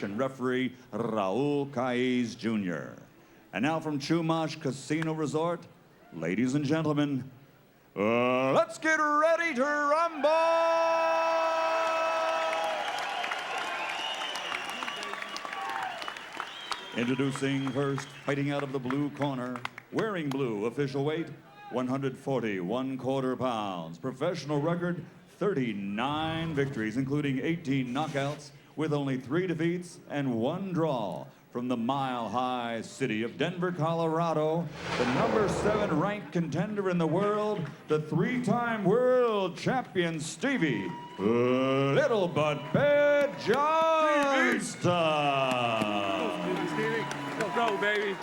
and referee Raul Caiz Jr. And now from Chumash Casino Resort, ladies and gentlemen, let's get ready to rumble! Introducing first, fighting out of the blue corner, wearing blue, official weight, 141 pounds. Professional record, 39 victories, including 18 knockouts, with only 3 defeats and 1 draw. From the mile-high city of Denver, Colorado, the #7 ranked contender in the world, the 3-time world champion Stevie, Little But Bad Johnston. Let's go, baby.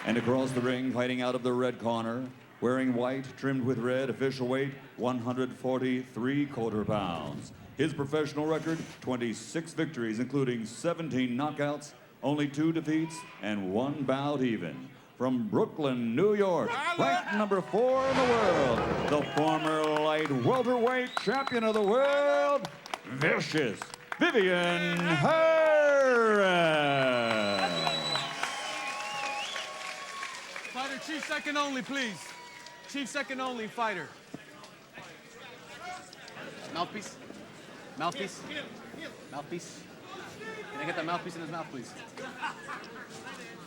And across the ring, fighting out of the red corner, wearing white, trimmed with red, official weight, 143 pounds. His professional record, 26 victories, including 17 knockouts, only 2 defeats, and 1 bout even. From Brooklyn, New York, ranked #4 in the world, the former light welterweight champion of the world, Vicious Vivian Harris. Fighter, chief second only, please. Chief second only, fighter. Mouthpiece. Mouthpiece. Mouthpiece. Can I get that mouthpiece in his mouth, please?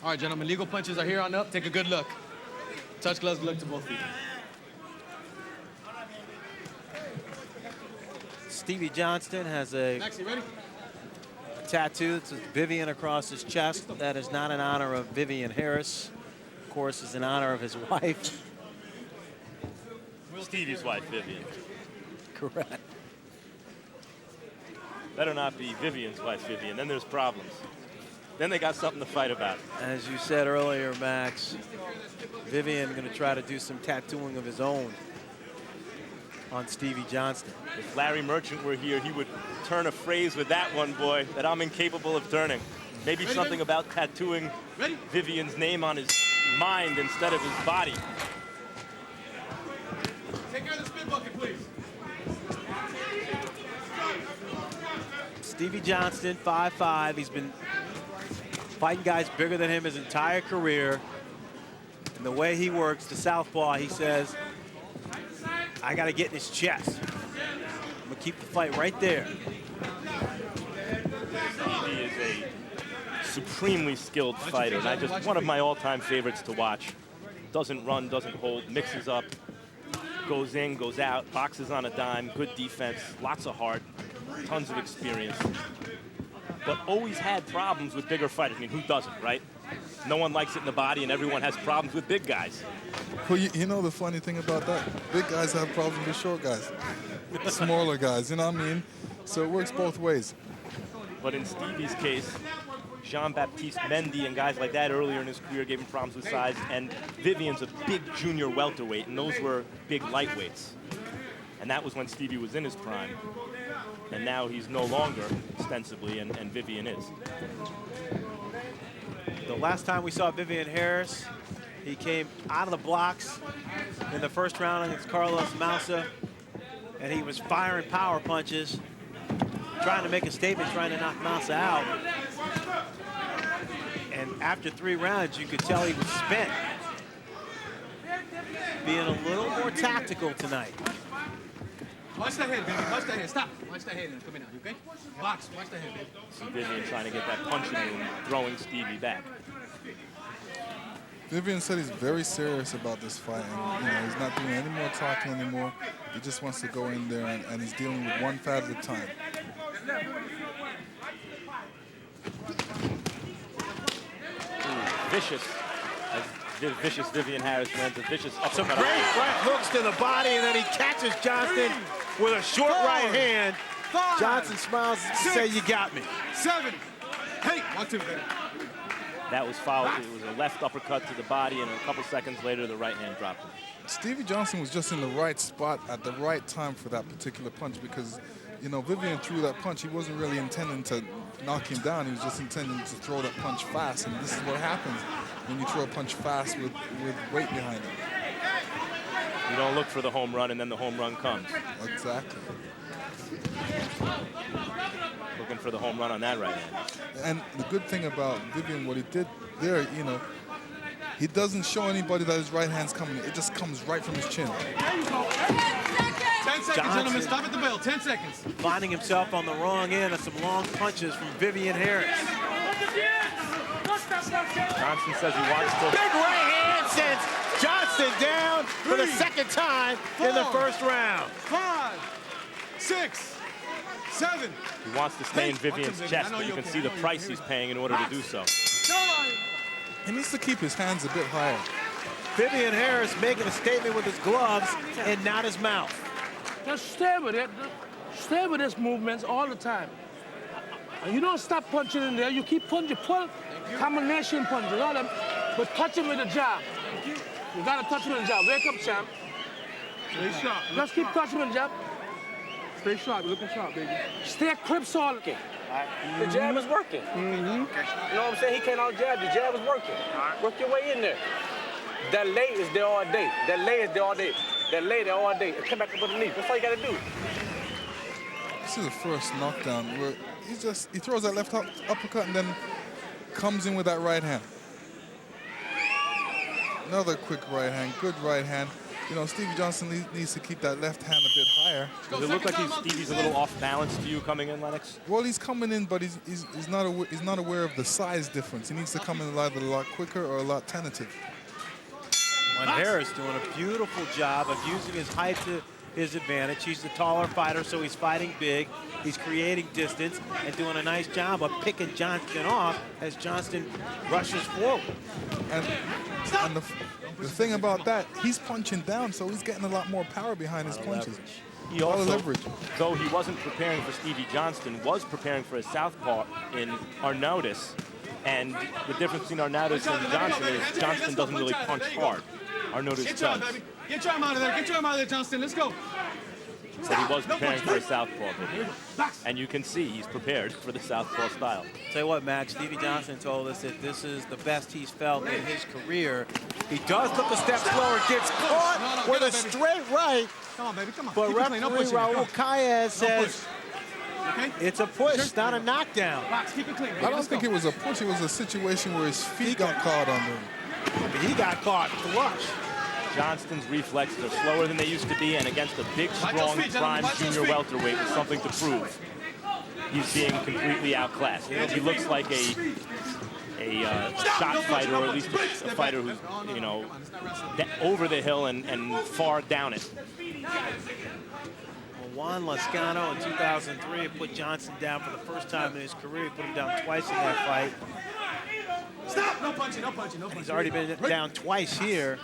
All right, gentlemen, legal punches are here on up. Take a good look. Touch gloves, good luck to both of you. Stevie Johnston has a Maxie, ready? tattoo that says Vivian across his chest. That is not in honor of Vivian Harris. Of course, it's in honor of his wife. Stevie's wife, Vivian. Correct. Better not be Vivian's wife, Vivian. Then there's problems. Then they got something to fight about. As you said earlier, Max, Vivian going to try to do some tattooing of his own on Stevie Johnston. If Larry Merchant were here, he would turn a phrase with that one, boy, that I'm incapable of turning. Maybe something about tattooing Vivian's name on his mind instead of his body. Take care of the spin bucket, please. Stevie Johnston, 5'5". He's been fighting guys bigger than him his entire career. And the way he works, the southpaw, he says, I got to get in his chest. I'm going to keep the fight right there. Stevie is a supremely skilled fighter, and just one of my all-time favorites to watch. Doesn't run, doesn't hold, mixes up, goes in, goes out, boxes on a dime, good defense, lots of heart, tons of experience, but always had problems with bigger fighters. I mean, who doesn't, right? No one likes it in the body, and everyone has problems with big guys. Well, you know the funny thing about that? Big guys have problems with short guys, smaller guys, you know what I mean? So it works both ways. But in Stevie's case, Jean-Baptiste Mendy and guys like that earlier in his career gave him problems with size, and Vivian's a big junior welterweight, and those were big lightweights. And that was when Stevie was in his prime. And now he's no longer, ostensibly, and Vivian is. The last time we saw Vivian Harris, he came out of the blocks in the first round against Carlos Mousa, and he was firing power punches, trying to make a statement, trying to knock Mousa out. And after 3 rounds, you could tell he was spent. Being a little more tactical tonight. Watch that head, baby. Watch that head. Stop. Watch that head and come in now, you okay? Box. Watch that head, baby. See Vivian trying to get that punching room, throwing Stevie back. Vivian said he's very serious about this fight, and he's not doing any more talking anymore. He just wants to go in there, and he's dealing with one fight at a time. Vicious. As Vicious Vivian Harris lands a vicious uppercut. Some great right hooks to the body, and then he catches Johnston with a short right hand. Johnson smiles to say, you got me. 7. Hey, 1, 2, baby. That was foul. It was a left uppercut to the body, and a couple seconds later, the right hand dropped him. Stevie Johnston was just in the right spot at the right time for that particular punch because, Vivian threw that punch. He wasn't really intending to knock him down. He was just intending to throw that punch fast, and this is what happens when you throw a punch fast with weight behind it. You don't look for the home run, and then the home run comes. Exactly. Looking for the home run on that right hand. And the good thing about Vivian, what he did there, you know, he doesn't show anybody that his right hand's coming. It just comes right from his chin. 10 seconds, gentlemen. Stop at the bell. 10 seconds. Finding himself on the wrong end of some long punches from Vivian Harris. Johnston says he wants to. Big right hand sends Johnston down for the second time in the first round. 5, 6, 7. He wants to stay in Vivian's chest, but you can see the price he's paying in order to do so. He needs to keep his hands a bit higher. Vivian Harris making a statement with his gloves and not his mouth. Just stay with it. Stay with his movements all the time. And you don't stop punching in there. You keep punching, pull combination punches, all them, but touch him with a jab. You gotta touch him with a jab. Wake up, champ. Stay sharp. Just keep touching with a jab. Stay sharp. You're looking sharp, baby. Stay crisp all. Okay. The jab is working. You know what I'm saying? He can't out jab. The jab is working. Work your way in there. That lay is there all day. That lay is there all day. That lay there all day. And come back up underneath. That's all you gotta do. This is the first knockdown where he throws that left uppercut and then comes in with that right hand. Another quick right hand, good right hand. You know, Stevie Johnston needs to keep that left hand a bit higher. Does it look like Stevie's a little off balance to you coming in, Lennox? Well, he's coming in, but he's not aware of the size difference. He needs to come in either a lot quicker or a lot tentative. And Harris doing a beautiful job of using his height to his advantage. He's the taller fighter, so he's fighting big. He's creating distance and doing a nice job of picking Johnston off as Johnston rushes forward. And the thing about that, he's punching down, so he's getting a lot more power behind his punches. He also, though he wasn't preparing for Stevie Johnston, was preparing for his southpaw in Arnautis. And the difference between Arnautis and Johnston is Johnston doesn't really punch hard. Arnautis does. Get your arm out of there. Get your arm out of there, Johnston. Let's go. So he was preparing for a southpaw. And you can see he's prepared for the southpaw style. Tell you what, Max, Stevie Johnston told us that this is the best he's felt in his career. He does look a step slower, gets caught with a straight right. Come on, baby, come on. But referee Raul Caez says it's a push, not a knockdown. Keep it clean. I don't think it was a push. It was a situation where his feet got caught on him. He got caught flush. Johnston's reflexes are slower than they used to be, and against a big, strong, prime junior welterweight with something to prove, he's being completely outclassed. He looks like a shot fighter, or at least a fighter who's, you know, over the hill and far down it. Juan Lascano in 2003 put Johnston down for the first time in his career. He put him down twice in that fight. Stop! No punching, no punching, no punching. He's already been down twice here.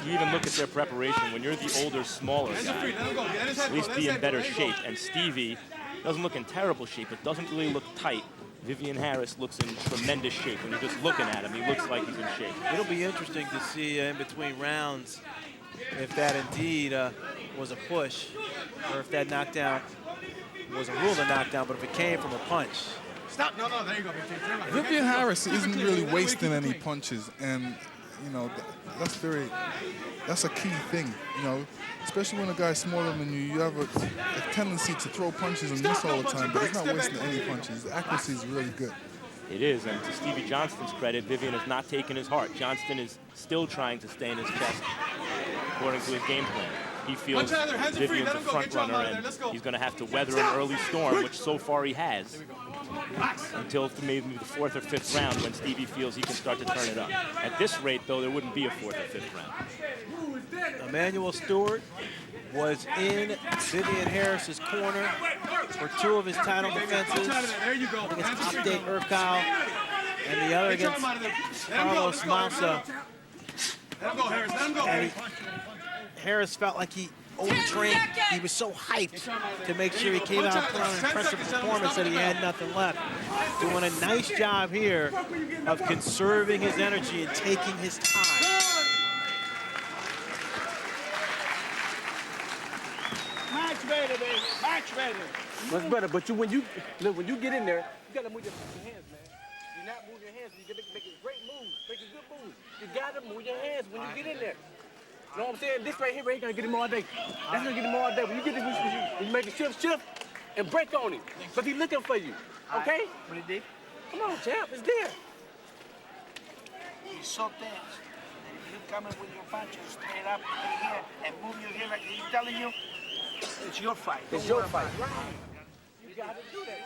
You even look at their preparation. When you're the older, smaller guy, at least be in better shape. And Stevie doesn't look in terrible shape, but doesn't really look tight. Vivian Harris looks in tremendous shape. When you're just looking at him, he looks like he's in shape. It'll be interesting to see in between rounds if that indeed was a push, or if that knockdown was a rule of knockdown, but if it came from a punch. Stop! No, there you go. Vivian Harris isn't really wasting any punches, and you know that's a key thing. You know, especially when a guy's smaller than you, you have a tendency to throw punches and miss all the time, but he's not wasting any punches. The accuracy is really good. It is, and to Stevie Johnston's credit, Vivian has not taken his heart. Johnston is still trying to stay in his chest, according to his game plan. He feels Vivian's a front runner, and he's going to have to weather an early storm, which so far he has, until maybe the 4th or 5th round when Stevie feels he can start to turn it up. At this rate, though, there wouldn't be a 4th or 5th round. Emmanuel Stewart was in Vivian Harris's corner for 2 of his title defenses. Against Abde Urcal and the other against Carlos Massa. And Harris felt like he overtrained. He was so hyped to make sure he came out and put on an impressive performance that he had nothing left. Doing a nice job here of conserving his energy and taking his time. Match better, baby. Match better. Much better, but when you get in there, you gotta move your hands, man. You not move your hands. You can make a great move, make a good move. You gotta move your hands when you get in there. You know what I'm saying? This right here gonna get him all day. That's gonna get him all day. When you get this, when you make a shift, and break on him, because he's looking for you, okay? What he did? Come on, champ, it's there. He's so tense. And if you come in with your punches straight up here and move your heel like he's telling you, it's your fight. It's your fight. Right. You got to do that.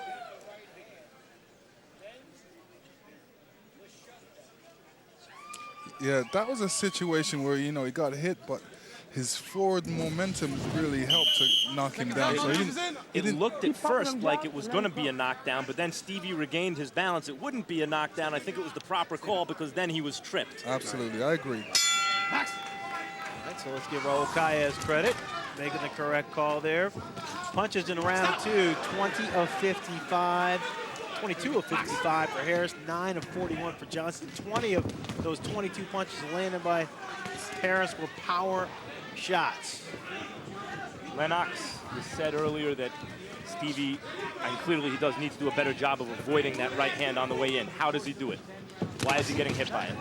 Yeah, that was a situation where, you know, he got hit, but his forward momentum really helped to knock him down. So It looked at first like it was going to be a knockdown, but then Stevie regained his balance. It wouldn't be a knockdown. I think it was the proper call because then he was tripped. Absolutely, I agree. All right, so let's give Raul Calles credit, making the correct call there. Punches in round 2, 20 of 55. 22 of 55 for Harris, 9 of 41 for Johnston. 20 of those 22 punches landed by Harris were power shots. Lennox said earlier that Stevie, and clearly he does need to do a better job of avoiding that right hand on the way in. How does he do it? Why is he getting hit by it?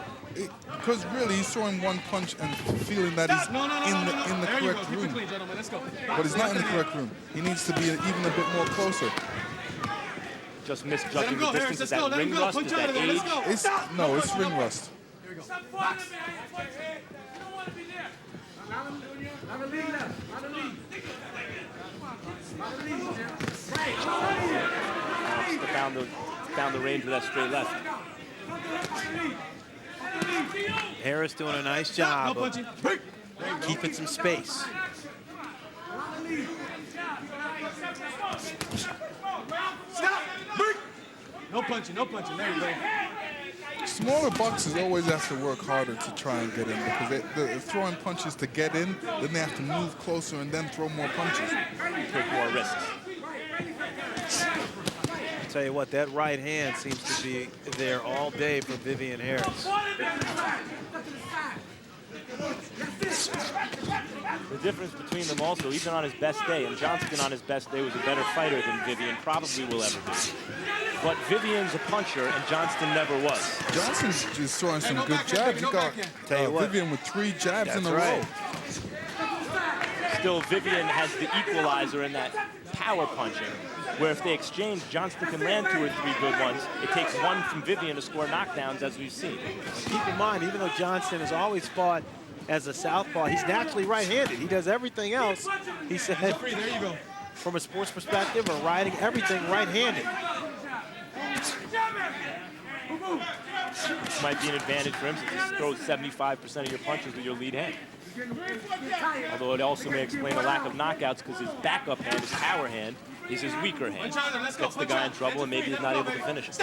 Because really, he's throwing one punch and feeling that he's in the correct room. But he's not in the correct room. He needs to be even a bit more closer. Just misjudging the distance. Is that ring rust? Is that age? No, it's ring rust. Here we go. Found the range with that straight left. Harris doing a nice job of keeping some space. No punching, no punching. There you go. Smaller boxers always have to work harder to try and get in because they're throwing punches to get in, then they have to move closer and then throw more punches. Take more risks. I'll tell you what, that right hand seems to be there all day for Vivian Harris. The difference between them also, even on his best day, and Johnston on his best day was a better fighter than Vivian probably will ever be. But Vivian's a puncher, and Johnston never was. Johnston's just throwing some good jabs. You got Vivian with 3 jabs in a row. Still, Vivian has the equalizer in that power punching, where if they exchange, Johnston can land 2 or 3 good ones. It takes one from Vivian to score knockdowns, as we've seen. Keep in mind, even though Johnston has always fought as a southpaw, he's naturally right-handed. He does everything else, he said, from a sports perspective or riding, everything right-handed. This might be an advantage for him since he throws 75% of your punches with your lead hand. Although it also may explain a lack of knockouts because his backup hand, his power hand, is his weaker hand. Gets the guy in trouble and maybe he's not able to finish it.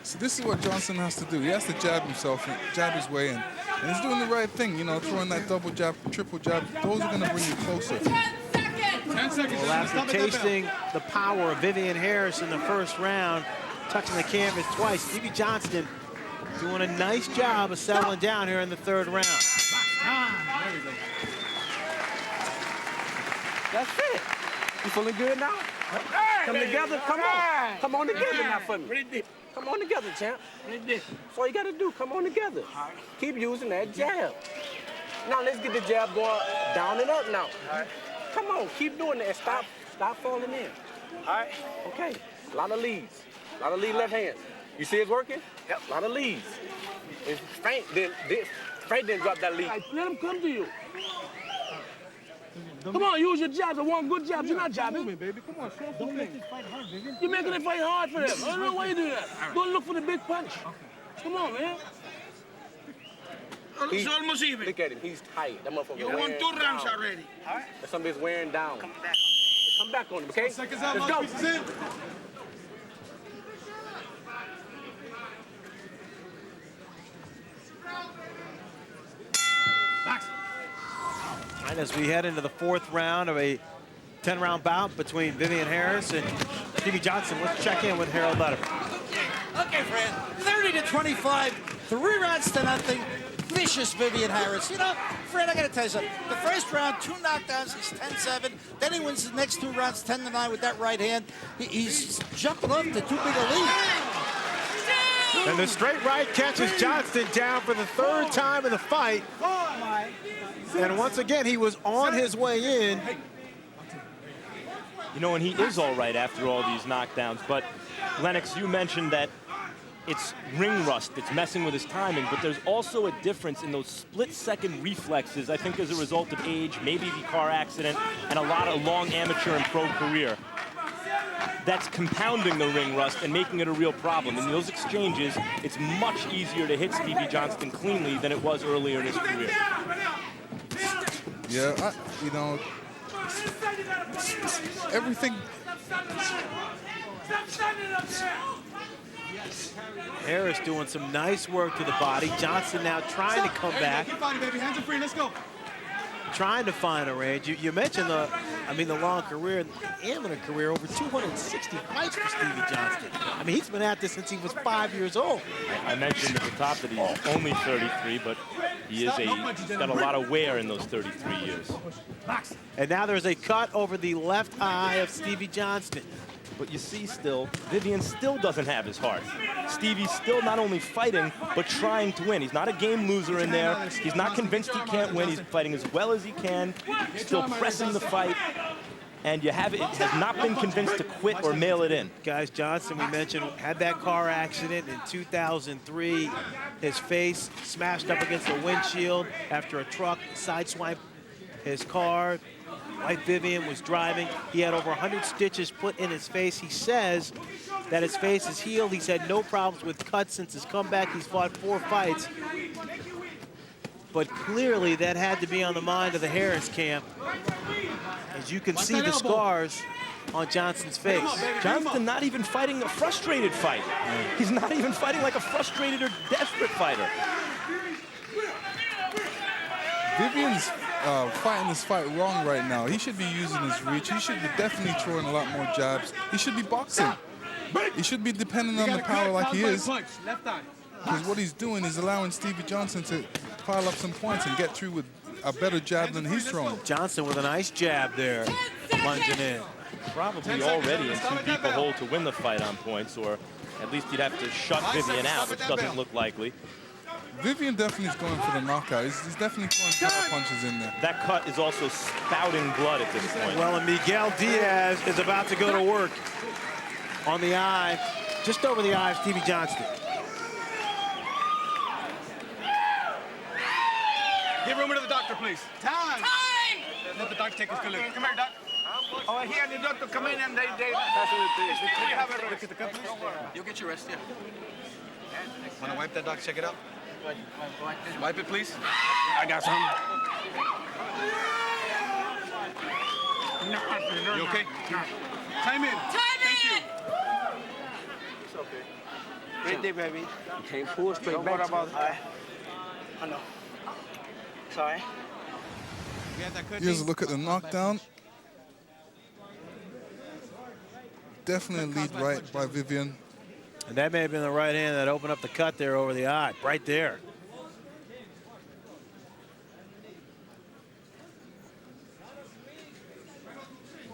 So this is what Johnston has to do. He has to jab himself, jab his way in. And he's doing the right thing, you know, throwing that double jab, triple jab. Those are going to bring you closer. 10 seconds. Well, after tasting the power of Vivian Harris in the first round, touching the canvas twice, Stevie Johnston doing a nice job of settling down here in the 3rd round. There we go. That's it. You feeling good now? Come together, come on. Come on together now for me. Come on together, champ. That's all you got to do, come on together. Keep using that jab. Now let's get the jab going down and up now. Come on, keep doing that and stop falling in. All right? Okay, a lot of leads. A lot of lead left hand. You see it's working? Yep. A lot of leads. If Frank didn't drop that lead. Let him come to you. Come on, use your jabs. I want good jabs. You're not jabbing. Baby, come on, show Don't make it fight hard, Vivian. You're making it fight hard for them. I don't know why you do that. Don't look for the big punch. Come on, man. It's almost even. Look at him. He's tight. That motherfucker. You won 2 rounds already. All right. Somebody's wearing down. Come back on him, okay? Seconds out, Let's go. mouthpieces in. And as we head into the 4th round of a 10-round bout between Vivian Harris and Stevie Johnston, let's check in with Harris.LWW. Okay, Fred. 30-25, 3 rounds to nothing. This vicious Vivian Harris. You know, Fred, I got to tell you something. The first round, 2 knockdowns, he's 10-7. Then he wins the next 2 rounds, 10-9 with that right hand. He's jumping up to too big a lead. And the straight right catches Johnston down for the 3rd time in the fight. And once again, he was on his way in. You know, and he is all right after all these knockdowns. But, Lennox, you mentioned that it's ring rust, it's messing with his timing, but there's also a difference in those split-second reflexes, I think as a result of age, maybe the car accident, and a lot of long amateur and pro career. That's compounding the ring rust and making it a real problem. In those exchanges, it's much easier to hit Stevie Johnston cleanly than it was earlier in his career. Yeah, you know, everything. Harris doing some nice work to the body. Johnston now trying to come back. Keep fighting, baby. Hands are free. Let's go. Trying to find a range. You mentioned the long career, the amateur career, over 260 fights for Stevie Johnston. I mean, he's been at this since he was 5 years old. I mentioned at the top that he's only 33, but he's got a lot of wear in those 33 years. And now there's a cut over the left eye of Stevie Johnston. But you see still, Vivian still doesn't have his heart. Stevie's still not only fighting, but trying to win. He's not a game loser in there. He's not convinced he can't win. He's fighting as well as he can, still pressing the fight. And it has not been convinced to quit or mail it in. Guys, Johnston, we mentioned, had that car accident in 2003. His face smashed up against the windshield after a truck sideswiped his car. White Vivian was driving. He had over 100 stitches put in his face. He says that his face is healed. He's had no problems with cuts since his comeback. He's fought 4 fights. But clearly that had to be on the mind of the Harris camp. As you can see the scars on Johnston's face. Johnston not even fighting a frustrated fight. He's not even fighting like a frustrated or desperate fighter. Vivian's fighting this fight wrong right now. He should be using his reach. He should be definitely throwing a lot more jabs. He should be boxing. He should be depending on the power like he is. Because what he's doing is allowing Stevie Johnston to pile up some points and get through with a better jab than he's throwing. Johnston with a nice jab there, lunging in. Probably already in too deep a hole to win the fight on points, or at least he'd have to shut Vivian out, which doesn't look likely. Vivian definitely is going for the knockout. He's definitely throwing counter punches in there. That cut is also spouting blood at this point. Well, and Miguel Diaz is about to go to work on the eye, just over the eye of Stevie Johnston. Give room to the doctor, please. Time! Let the doctor take a good look. Come here, doc. Oh, here the doctor come in and they Look at the cut, please. You'll get your rest, yeah. Want to wipe that, doc? Check it out. Wipe it, please. I got some. You okay? Time in. Thank you. It's okay. Right there, baby. You can't pull straight back. What about that? I know. Sorry. Here's a look at the knockdown. Definitely a lead right by Vivian. And that may have been the right hand that opened up the cut there over the eye, right there.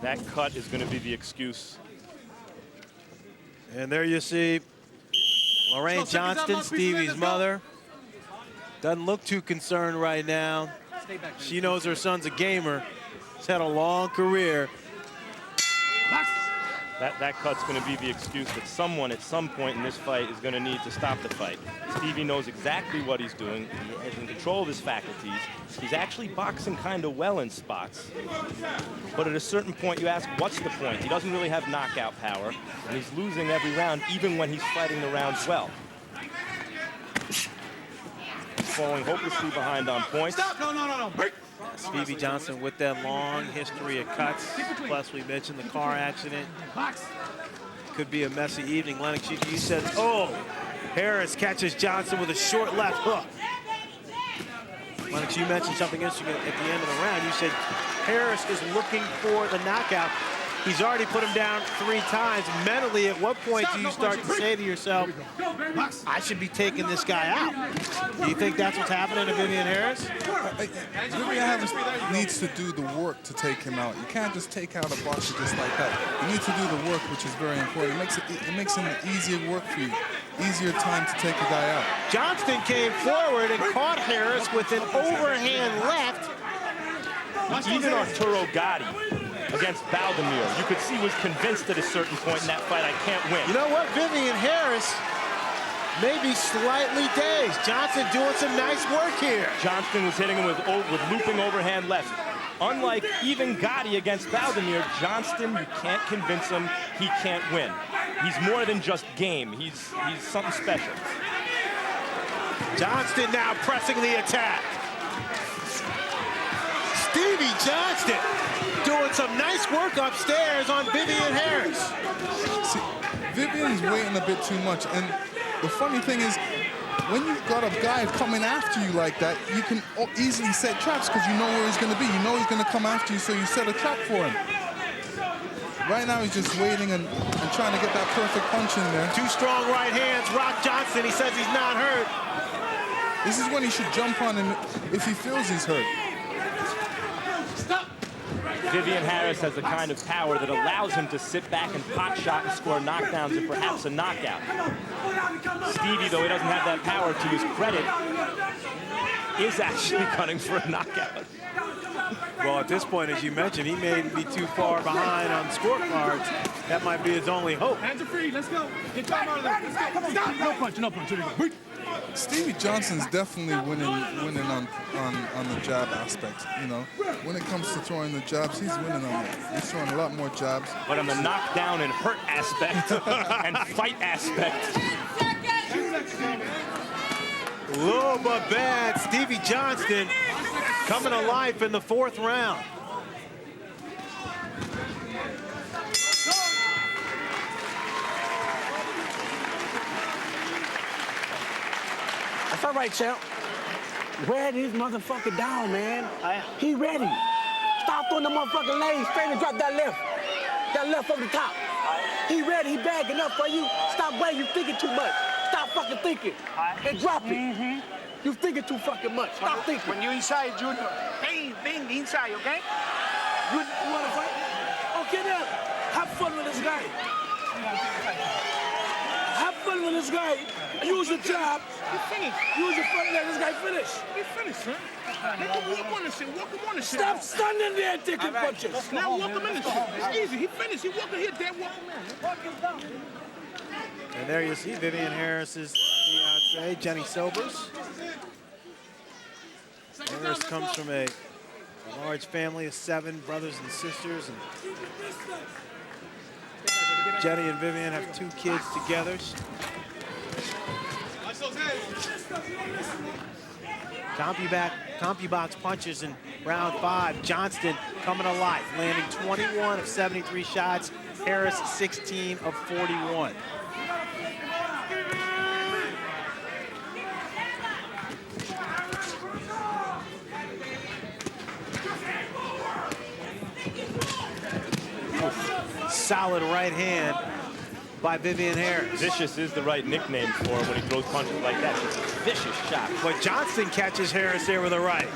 That cut is going to be the excuse. And there you see Lorraine Johnston, Stevie's mother. Doesn't look too concerned right now. She knows her son's a gamer. He's had a long career. That cut's going to be the excuse that someone at some point in this fight is going to need to stop the fight. Stevie knows exactly what he's doing. He is in control of his faculties. He's actually boxing kind of well in spots. But at a certain point, you ask, what's the point? He doesn't really have knockout power, and he's losing every round, even when he's fighting the rounds well. He's falling hopelessly behind on points. Stop! No. Break! Stevie Johnston with that long history of cuts. Plus, we mentioned the car accident. Could be a messy evening. Lennox, you said, oh, Harris catches Johnston with a short left hook. Lennox, you mentioned something interesting at the end of the round. You said Harris is looking for the knockout. He's already put him down 3 times. Mentally, at what point do you start to say to yourself, I should be taking this guy out? Do you think that's what's happening to Vivian Harris? Vivian Harris needs to do the work to take him out. You can't just take out a boxer just like that. You need to do the work, which is very important. It makes it an easier work for you, easier time to take a guy out. Johnston came forward and caught Harris with an overhand left. Even Arturo Gotti against Valdemir, you could see was convinced at a certain point in that fight, I can't win. You know what? Vivian Harris may be slightly dazed. Johnston doing some nice work here. Johnston was hitting him with looping overhand left. Unlike even Gotti against Valdemir, Johnston, you can't convince him he can't win. He's more than just game. He's something special. Johnston now pressing the attack. Stevie Johnston doing some nice work upstairs on Vivian Harris. See, Vivian's waiting a bit too much, and the funny thing is, when you've got a guy coming after you like that, you can easily set traps because you know where he's going to be. You know he's going to come after you, so you set a trap for him. Right now, he's just waiting and trying to get that perfect punch in there. 2 strong right hands. Rock Johnston, he says he's not hurt. This is when he should jump on him if he feels he's hurt. Vivian Harris has the kind of power that allows him to sit back and pot shot and score knockdowns and perhaps a knockout. Stevie, though he doesn't have that power, to his credit, is actually gunning for a knockout. Well, at this point, as you mentioned, he may be too far behind on scorecards. That might be his only hope. Hands are free. Let's go. Get time out of there. Let's go. Stop. No punch. No punch. Here we go. Stevie Johnson's definitely winning on the jab aspect. You know, when it comes to throwing the jabs, he's winning on it. He's throwing a lot more jabs. But on the knockdown and hurt aspect and fight aspect. Low but bad. Stevie Johnston coming to life in the 4th round. That's all right, champ. Wear this motherfucker down, man. He ready. Stop throwing the motherfucking legs straight and drop that left. That left over the top. He ready. He bagging up for you. Stop waiting. You thinking too much. Stop fucking thinking. And drop it. You thinking too fucking much. Stop thinking. When you inside, Junior, bang inside, okay? You want to fight? Okay, then. Have fun with this guy. Have fun with this guy. Use your jab. He finished. Use your front leg. This guy finish. He finished, man. Let him walk on the shit. Walk him on the shit. Stop standing there and taking punches. Now walk him in the shit. It's easy. He finished. He walked in here, there, walk him in. And there you see Vivian Harris's fiance, Jenny Sobers. Harris comes from a large family of 7 brothers and sisters. And Jenny and Vivian have 2 kids together. CompuBox punches in round 5. Johnston coming to life, landing 21 of 73 shots. Harris 16 of 41. Solid right hand by Vivian Harris. Vicious is the right nickname for him when he throws punches like that. It's a vicious shot. But Johnston catches Harris there with a right.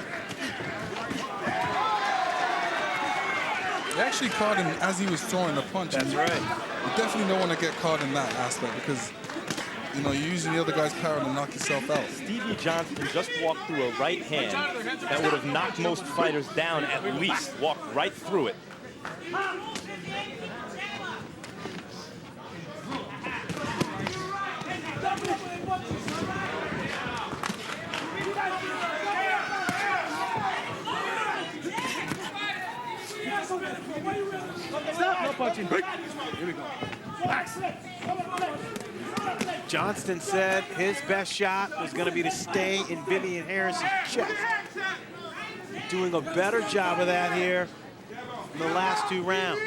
He actually caught him as he was throwing the punch. That's right. You definitely don't want to get caught in that aspect because, you know, you're using the other guy's power to knock yourself out. Stevie Johnston just walked through a right hand that would have knocked most fighters down at least. Walked right through it. Stop. No punching. Here we go. Johnston said his best shot was going to be to stay in Vivian Harris's chest. Doing a better job of that here in the last 2 rounds.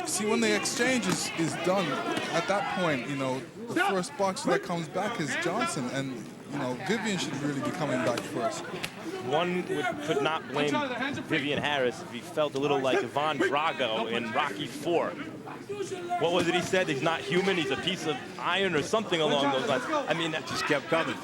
See, when the exchange is done, at that point, you know, the first boxer that comes back is Johnston, and you know, Vivian should really be coming back first. One could not blame Vivian Harris if he felt a little like Ivan Drago in Rocky IV. What was it he said? He's not human, he's a piece of iron or something along those lines. I mean, that just kept coming.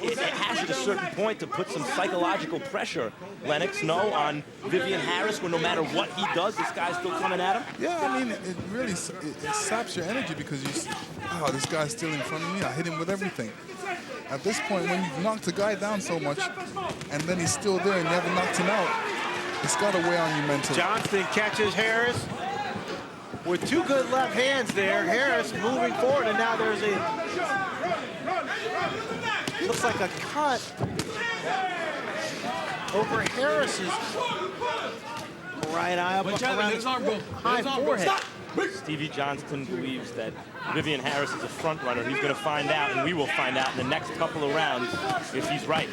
It has at a certain point to put some psychological pressure, Lennox, on Vivian Harris, where no matter what he does, this guy's still coming at him? Yeah, I mean, it really it saps your energy because you see, oh, this guy's still in front of me. I hit him with everything. At this point, when you've knocked a guy down so much, and then he's still there and never knocked him out, it's got to weigh on you mentally. Johnston catches Harris with two good left hands there. Harris moving forward, and now there's a, looks like a cut over Harris's right eye up around his high forehead. Stevie Johnston believes that Vivian Harris is a front runner. He's going to find out, and we will find out in the next couple of rounds if he's right.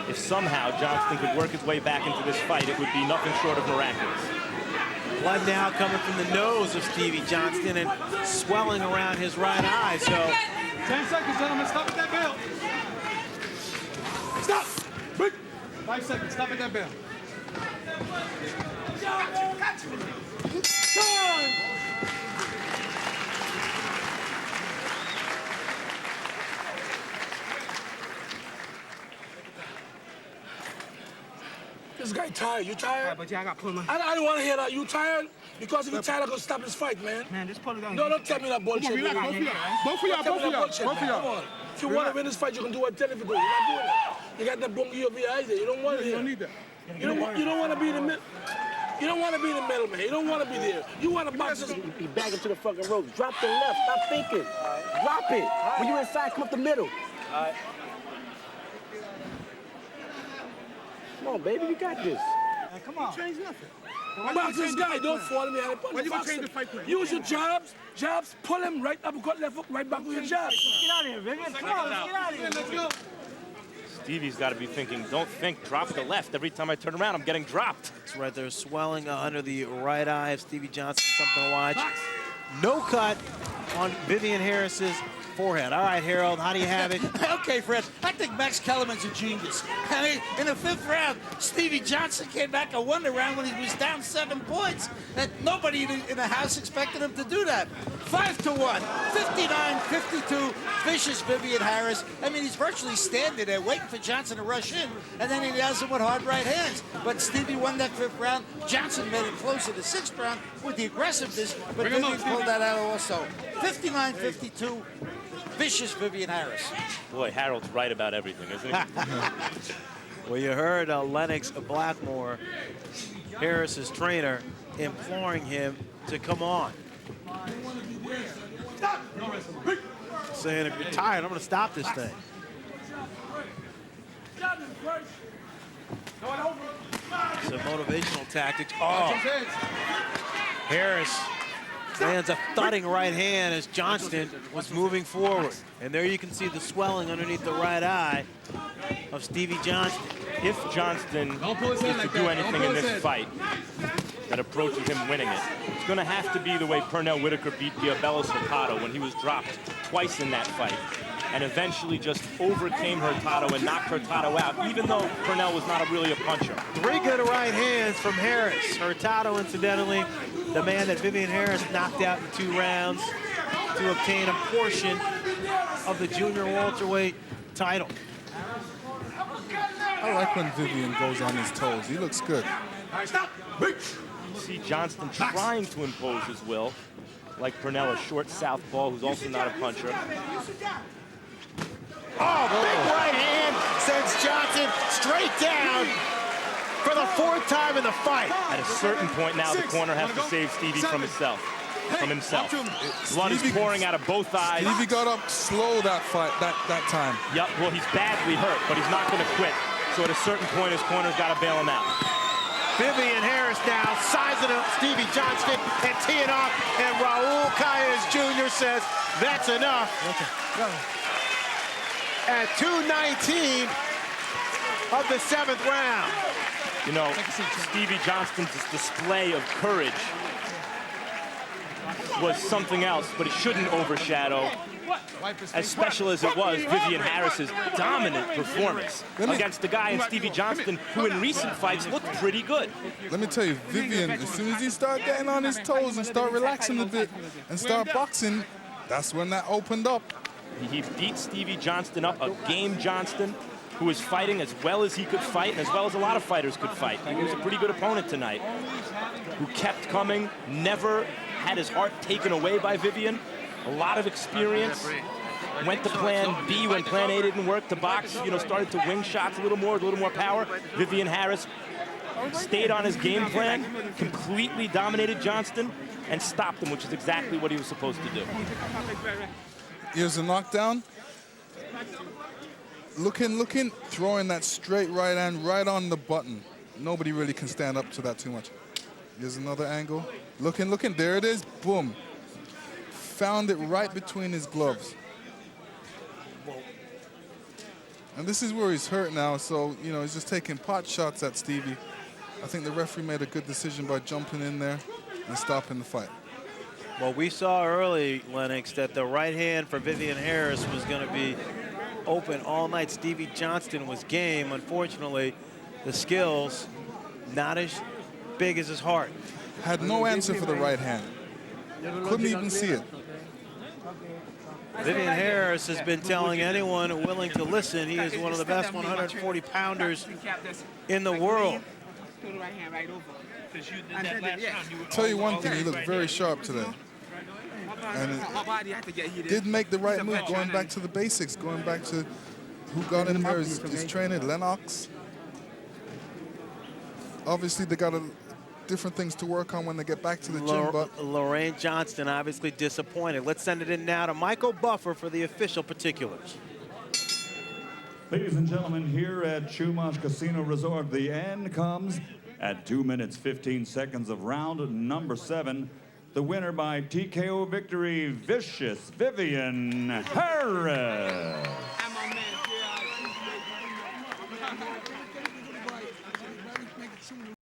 If somehow Johnston could work his way back into this fight, it would be nothing short of miraculous. Blood now coming from the nose of Stevie Johnston and swelling around his right eye. So 10 seconds, gentlemen. Stop at that bell. Stop. 5 seconds. Stop at that bell. This guy tired. You tired? Yeah, but yeah, I got to pull him. I don't want to hear that. You tired? Because if you're tired, I'm going to stop this fight, man. Man, just pull it down. No, don't tell me that bullshit. Come on, relax, both of y'all. Come on. If you want to win this fight, you can do what I tell you to do. You're not doing it. You got that bungie over your eyes there. You don't want it. You don't need that. You don't want to be in the middle. You don't want to be in the middle, man. You don't want to be there. You want to box this. Be back into the fucking ropes. Drop the left. Stop thinking. Drop it. When you inside, come up the middle. All right. Come on, baby. You got this. Come on. Change nothing. Box this guy. Don't follow me. Why you gonna change the fight plan? Use your jabs. Pull him right uppercut, left hook, right back with your jabs. Get out of here, Vivian. Come on, let's get out of here. Let's go. Stevie's got to be thinking, don't think, drop the left. Every time I turn around, I'm getting dropped. it's right there, swelling under the right eye of Stevie Johnston. Something to watch. No cut on Vivian Harris's forehead. All right, Harold, how do you have it? Okay, Fred, I think Max Kellerman's a genius. I mean, in the 5th round, Stevie Johnston came back and won the round when he was down 7 points. And nobody in the house expected him to do that. 5-1, 59-52, vicious Vivian Harris. I mean, he's virtually standing there waiting for Johnson to rush in, and then he nails him with hard right hands. But Stevie won that 5th round. Johnson made it close to the 6th round with the aggressiveness, but Vivian pulled that out also. 59-52. Vicious Vivian Harris. Boy, Harold's right about everything, isn't he? Well, you heard Lennox Blackmore, Harris's trainer, imploring him to come on. Saying, if you're tired, I'm going to stop this thing. Some motivational tactics. Oh, Harris lands a thudding right hand as Johnston was moving forward. And there you can see the swelling underneath the right eye of Stevie Johnston. If Johnston is to do anything in this fight that approaches him winning it, it's going to have to be the way Pernell Whitaker beat Diabello Hurtado when he was dropped twice in that fight and eventually just overcame Hurtado and knocked Hurtado out, even though Pernell was not really a puncher. 3 good right hands from Harris. Hurtado, incidentally, the man that Vivian Harris knocked out in 2 rounds to obtain a portion of the junior welterweight title. I like when Vivian goes on his toes. He looks good. You see Johnston trying to impose his will, like Pernell, a short southpaw who's also not a puncher. Oh, big right hand sends Johnson straight down for the 4th time in the fight. At a certain point now, the corner has to save Stevie from himself. Blood is pouring out of both eyes. Stevie got up slow that fight, that time. Yep, well, he's badly hurt, but he's not going to quit. So at a certain point, his corner's got to bail him out. Vivian Harris now sizing up Stevie Johnston and teeing off, and Raul Calles Jr. says, that's enough. At 2:19 of the 7th round. You know, Stevie Johnston's display of courage was something else, but it shouldn't overshadow, as special as it was, Vivian Harris's dominant performance against the guy in Stevie Johnston, who in recent fights looked pretty good. Let me tell you, Vivian, as soon as he start getting on his toes and start relaxing a bit and start boxing, that's when that opened up. He beat Stevie Johnston up, a game Johnston, who was fighting as well as he could fight and as well as a lot of fighters could fight. He was a pretty good opponent tonight, who kept coming, never had his heart taken away by Vivian. A lot of experience. Went to plan B when plan A didn't work. The box, you know, started to wing shots a little more power. Vivian Harris stayed on his game plan, completely dominated Johnston, and stopped him, which is exactly what he was supposed to do. Here's a knockdown. Looking, throwing that straight right hand right on the button. Nobody really can stand up to that too much. Here's another angle. Looking, there it is, boom. Found it right between his gloves. And this is where he's hurt now, so, you know, he's just taking pot shots at Stevie. I think the referee made a good decision by jumping in there and stopping the fight. Well, we saw early, Lennox, that the right hand for Vivian Harris was going to be open all night. Stevie Johnston was game. Unfortunately, the skills not as big as his heart. Had no answer for the right hand. Couldn't even see it. Vivian Harris has been telling anyone willing to listen he is one of the best 140-pounders in the world. Tell you one thing, he looked very sharp today. And it did make the right move, going back to the basics, going back to who got in there, his trainer, Lennox. Obviously, they got different things to work on when they get back to the gym, but Lorraine Johnston obviously disappointed. Let's send it in now to Michael Buffer for the official particulars. Ladies and gentlemen, here at Chumash Casino Resort, the end comes at 2 minutes, 15 seconds of round number 7. The winner by TKO victory, Vicious Vivian Harris.